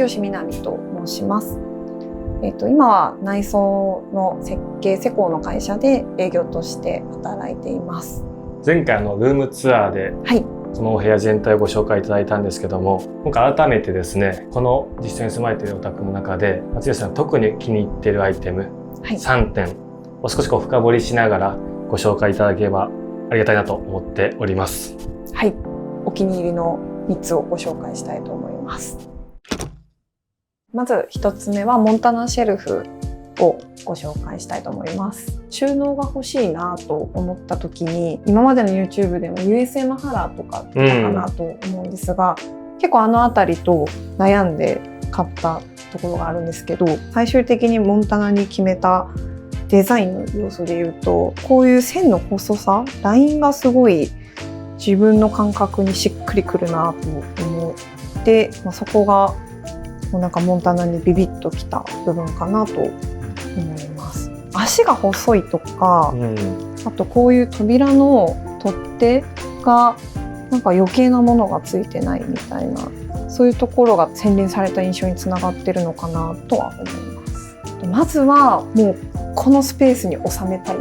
吉みなみと申します。今は内装の設計施工の会社で営業として働いています。前回ルームツアーで、このお部屋全体をご紹介いただいたんですけども、今回改めてですね、この実際に住まれているお宅の中で松吉さんが特に気に入っているアイテム、3点を少し深掘りしながらご紹介いただければありがたいなと思っております。はい、お気に入りの3つをご紹介したいと思います。まず1つ目はモンタナシェルフをご紹介したいと思います。収納が欲しいなと思った時に、今までの YouTube でも USA マハラとか見たかなと思うんですが、結構あの辺りと悩んで買ったところがあるんですけど、最終的にモンタナに決めたデザインの要素でいうと、こういう線の細さ、ラインがすごい自分の感覚にしっくりくるなと思って、そこがなんかモンタナにビビッときた部分かなと思います。足が細いとか、あとこういう扉の取っ手がなんか余計なものがついてないみたいな、そういうところが洗練された印象につながってるのかなとは思います。まずはもうこのスペースに収めたいっ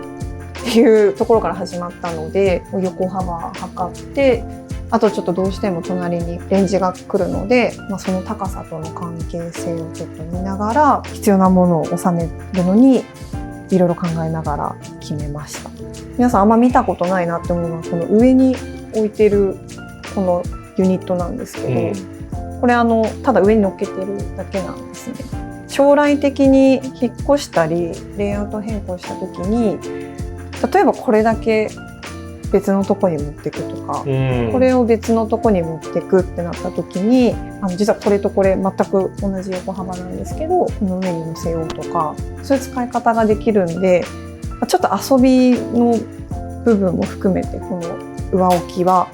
ていうところから始まったので、横幅測って、あとちょっとどうしても隣にレンジが来るので、その高さとの関係性をちょっと見ながら、必要なものを収めるのにいろいろ考えながら決めました。皆さんあんま見たことないなって思うのは、この上に置いてるこのユニットなんですけど、これただ上に乗っけてるだけなんですね。将来的に引っ越したりレイアウト変更した時に、例えばこれだけ別のとこに持っていくとか、これを別のとこに持っていくってなった時に、実はこれとこれ全く同じ横幅なんですけど、この上に乗せようとか、そういう使い方ができるんで、ちょっと遊びの部分も含めてこの上置きは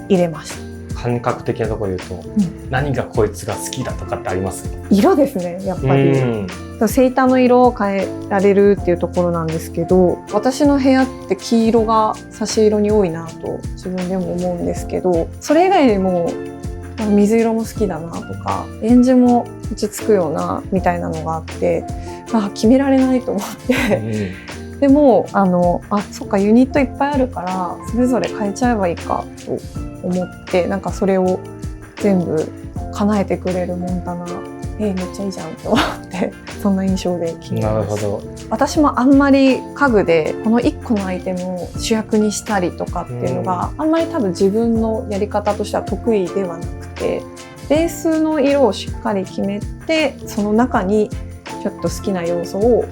入れました。感覚的なところで言うと、何がこいつが好きだとかってあります？色ですね、やっぱり。セイターの色を変えられるっていうところなんですけど、私の部屋って黄色が差し色に多いなと自分でも思うんですけど、それ以外にも水色も好きだなとか、エンジも落ち着くようなみたいなのがあって、決められないと思ってでもそっか、ユニットいっぱいあるからそれぞれ変えちゃえばいいかと思って、なんかそれを全部叶えてくれるモンタナ、めっちゃいいじゃんと思ってそんな印象で決めました。なるほど。私もあんまり家具でこの1個のアイテムを主役にしたりとかっていうのがあんまり多分自分のやり方としては得意ではなくて、ベースの色をしっかり決めて、その中にちょっと好きな要素を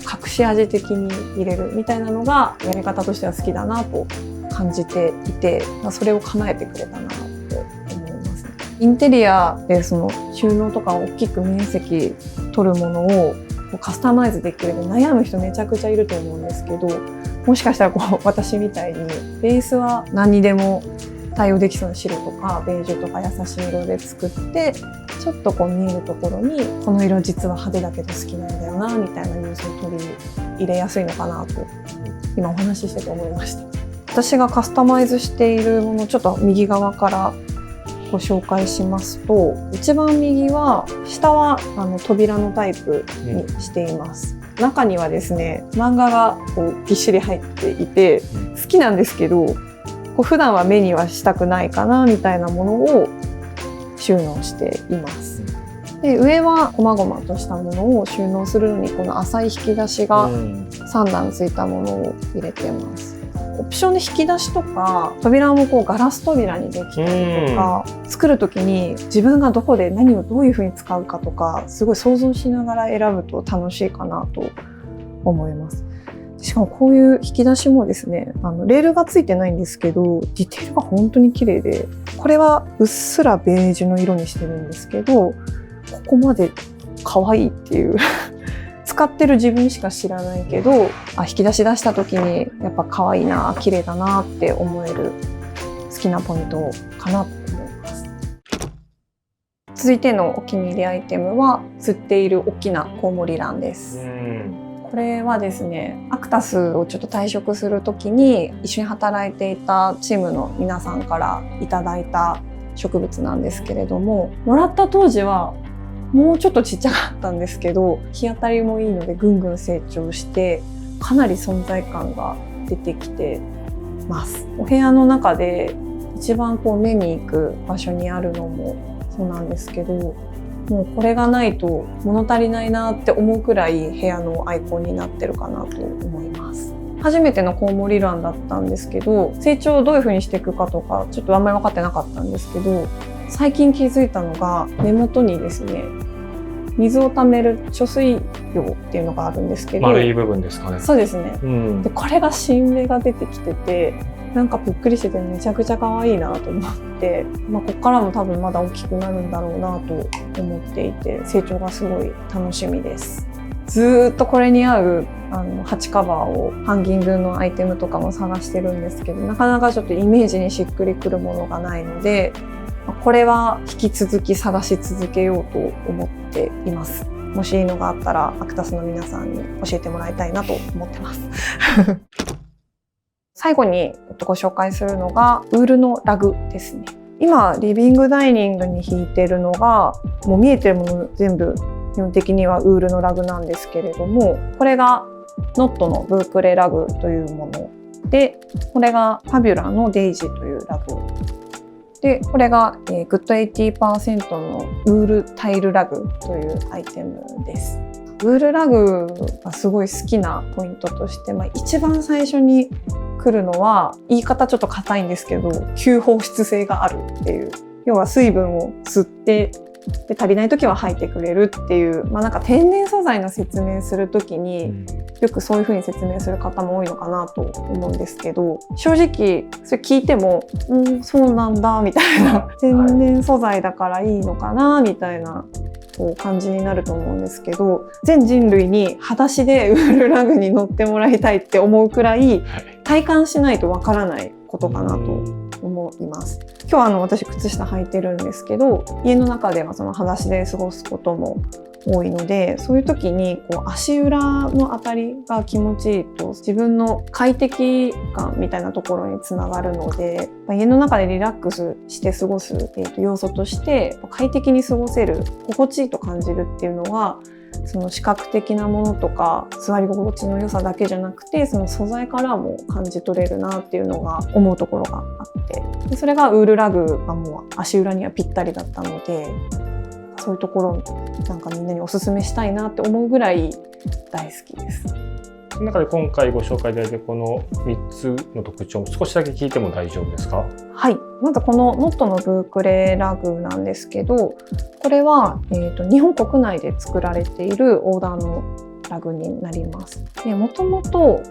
隠し味的に入れるみたいなのがやり方としては好きだなと感じていて、それを叶えてくれたなって思いますね。インテリアでその収納とか大きく面積取るものをカスタマイズできるで悩む人めちゃくちゃいると思うんですけど、もしかしたら私みたいにベースは何にでも対応できそうな白とかベージュとか優しい色で作って、ちょっと見えるところにこの色実は派手だけど好きなんだよなみたいな要素を取り入れやすいのかなと今お話ししてて思いました。私がカスタマイズしているもの、ちょっと右側からご紹介しますと、一番右は下は扉のタイプにしています。中にはですね、漫画がぎっしり入っていて好きなんですけど、普段は目にはしたくないかなみたいなものを収納しています。で、上は細々としたものを収納するのにこの浅い引き出しが3段ついたものを入れてます。オプションで引き出しとか扉もガラス扉にできたりとか、作る時に自分がどこで何をどういう風に使うかとかすごい想像しながら選ぶと楽しいかなと思います。しかもこういう引き出しもですね、レールがついてないんですけど、ディテールが本当に綺麗で、これはうっすらベージュの色にしてるんですけど、ここまで可愛いっていう使ってる自分しか知らないけど、引き出し出した時にやっぱ可愛いな、綺麗だなって思える好きなポイントかなと思います。続いてのお気に入りアイテムは吸っている大きなコウモリランです。これはですね、アクタスをちょっと退職する時に一緒に働いていたチームの皆さんからいただいた植物なんですけれども、もらった当時はもうちょっとちっちゃかったんですけど、日当たりもいいのでぐんぐん成長して、かなり存在感が出てきてます。お部屋の中で一番目に行く場所にあるのもそうなんですけど、もうこれがないと物足りないなって思うくらい部屋のアイコンになってるかなと思います。初めてのコウモリ蘭だったんですけど、成長をどういう風にしていくかとかちょっとあんまり分かってなかったんですけど、最近気づいたのが根元にですね、水を溜める貯水量っていうのがあるんですけど、丸い部分ですかね。そうですね、でこれが新芽が出てきてて、なんかぷっくりしててめちゃくちゃ可愛いなと思って、ここからも多分まだ大きくなるんだろうなと思っていて、成長がすごい楽しみです。ずーっとこれに合う鉢カバーをハンギングのアイテムとかも探してるんですけど、なかなかちょっとイメージにしっくりくるものがないので、これは引き続き探し続けようと思っています。もしいいのがあったらアクタスの皆さんに教えてもらいたいなと思ってます最後にご紹介するのがウールのラグですね。今リビングダイニングに引いてるのが、もう見えてるもの全部基本的にはウールのラグなんですけれども、これがノットのブークレラグというもので、これがファビュラのデイジーというラグで、これがグッド 80% のウールタイルラグというアイテムです。ウールラグがすごい好きなポイントとして、一番最初に来るのは、言い方ちょっと硬いんですけど、吸放湿性があるっていう、要は水分を吸ってで足りない時は吐いてくれるっていう、なんか天然素材の説明する時によくそういう風に説明する方も多いのかなと思うんですけど、正直それ聞いてもそうなんだみたいな天然素材だからいいのかなみたいな感じになると思うんですけど、全人類に裸足でウールラグに乗ってもらいたいって思うくらい体感しないとわからないことかなと思います。今日は私靴下履いてるんですけど、家の中ではその裸足で過ごすことも多いので、そういう時に足裏の当たりが気持ちいいと自分の快適感みたいなところにつながるので、家の中でリラックスして過ごす、要素として快適に過ごせる、心地いいと感じるっていうのは、その視覚的なものとか座り心地の良さだけじゃなくて、その素材からも感じ取れるなっていうのが思うところがあって、でそれがウールラグがもう足裏にはぴったりだったので、そういうところなんかみんなにおすすめしたいなって思うぐらい大好きです。その中で今回ご紹介いただいてこの3つの特徴を少しだけ聞いても大丈夫ですか？はい、まずこのノットのブークレラグなんですけど、これは、日本国内で作られているオーダーのラグになります。もともとノッ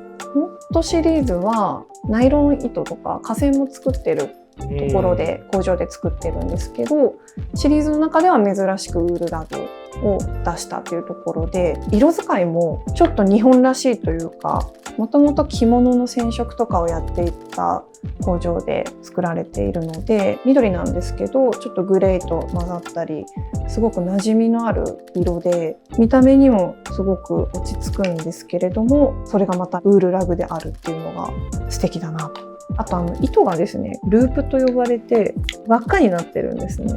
トシリーズはナイロン糸とか化繊も作ってるところで工場で作ってるんですけど、シリーズの中では珍しくウールラグを出したというところで、色使いもちょっと日本らしいというか、もともと着物の染色とかをやっていた工場で作られているので、緑なんですけどちょっとグレーと混ざったり、すごく馴染みのある色で見た目にもすごく落ち着くんですけれども、それがまたウールラグであるっていうのが素敵だなと。あと糸がですね、ループと呼ばれて輪っかになってるんですね。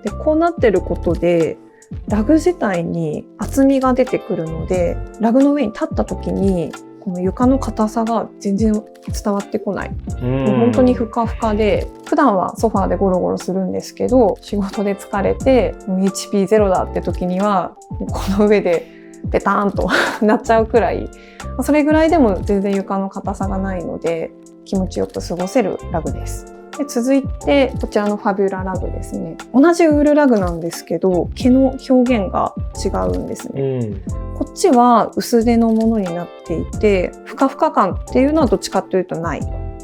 でこうなってることでラグ自体に厚みが出てくるので、ラグの上に立った時にこの床の硬さが全然伝わってこない。もう本当にふかふかで、普段はソファーでゴロゴロするんですけど、仕事で疲れてもう HP ゼロだって時にはこの上でペターンとなっちゃうくらい、それぐらいでも全然床の硬さがないので気持ちよく過ごせるラグです。で続いてこちらのファビュララグですね。同じウールラグなんですけど毛の表現が違うんですね。こっちは薄手のものになっていて、ふかふか感っていうのはどっちかというとない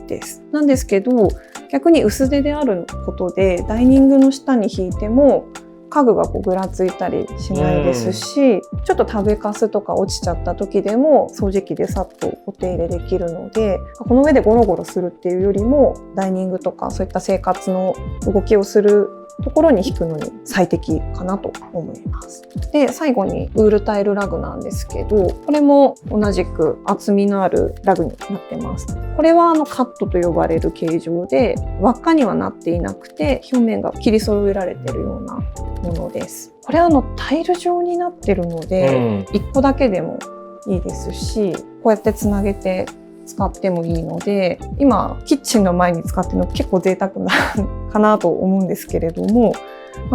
です。なんですけど逆に薄手であることでダイニングの下に引いても家具がぐらついたりしないですし、ちょっと食べかすとか落ちちゃった時でも掃除機でさっとお手入れできるので、この上でゴロゴロするっていうよりもダイニングとかそういった生活の動きをするところに引くのに最適かなと思います。で、最後にウールタイルラグなんですけど、これも同じく厚みのあるラグになってます。これはカットと呼ばれる形状で、輪っかにはなっていなくて、表面が切り揃えられているようなものです。これはタイル状になってるので、1個だけでもいいですし、こうやってつなげて使ってもいいので、今キッチンの前に使ってるの結構贅沢なかなと思うんですけれども、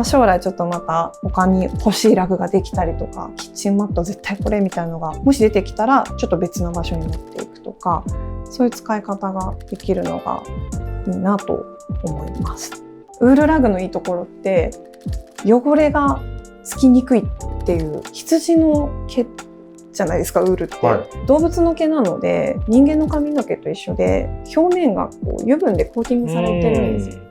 将来ちょっとまた他に欲しいラグができたりとか、キッチンマット絶対これみたいなのがもし出てきたら、ちょっと別の場所に持っていくとか、そういう使い方ができるのがいいなと思います。ウールラグのいいところって、汚れがつきにくいっていう、羊の毛じゃないですか、ウールって、動物の毛なので人間の髪の毛と一緒で、表面が油分でコーティングされてるんですよ。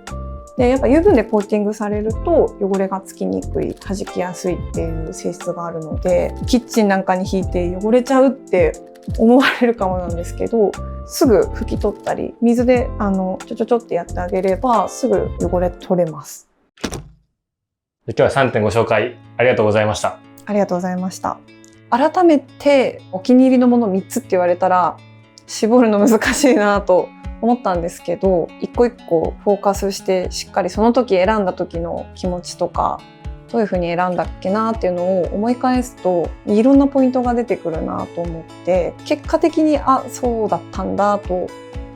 で、やっぱ油分でコーティングされると汚れがつきにくい、弾きやすいっていう性質があるので、キッチンなんかに引いて汚れちゃうって思われるかもなんですけど、すぐ拭き取ったり水でちょってやってあげればすぐ汚れ取れます。今日は3点ご紹介ありがとうございました。ありがとうございました。改めてお気に入りのもの3つって言われたら絞るの難しいなと思ったんですけど、一個一個フォーカスしてしっかりその時選んだ時の気持ちとか、どういう風に選んだっけなっていうのを思い返すと、いろんなポイントが出てくるなと思って、結果的にそうだったんだと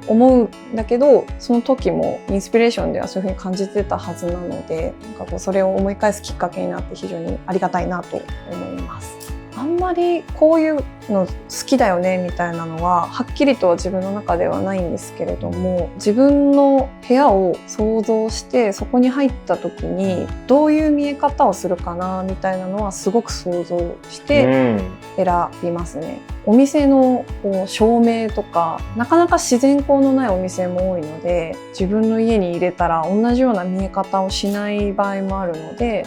思うんだけど、その時もインスピレーションではそういう風に感じてたはずなので、それを思い返すきっかけになって非常にありがたいなと思います。あんまりこういうの好きだよねみたいなのははっきりとは自分の中ではないんですけれども、自分の部屋を想像してそこに入った時にどういう見え方をするかなみたいなのはすごく想像して選びますね。お店の照明とか、なかなか自然光のないお店も多いので、自分の家に入れたら同じような見え方をしない場合もあるので、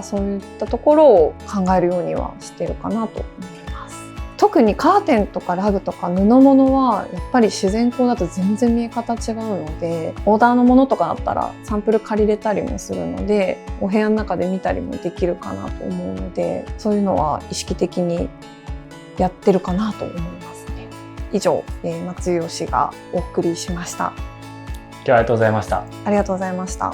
そういったところを考えるようにはしてるかなと思います。特にカーテンとかラグとか布物はやっぱり自然光だと全然見え方違うので、オーダーのものとかだったらサンプル借りれたりもするので、お部屋の中で見たりもできるかなと思うので、そういうのは意識的にやってるかなと思いますね。以上、松吉がお送りしました。今日はありがとうございました。ありがとうございました。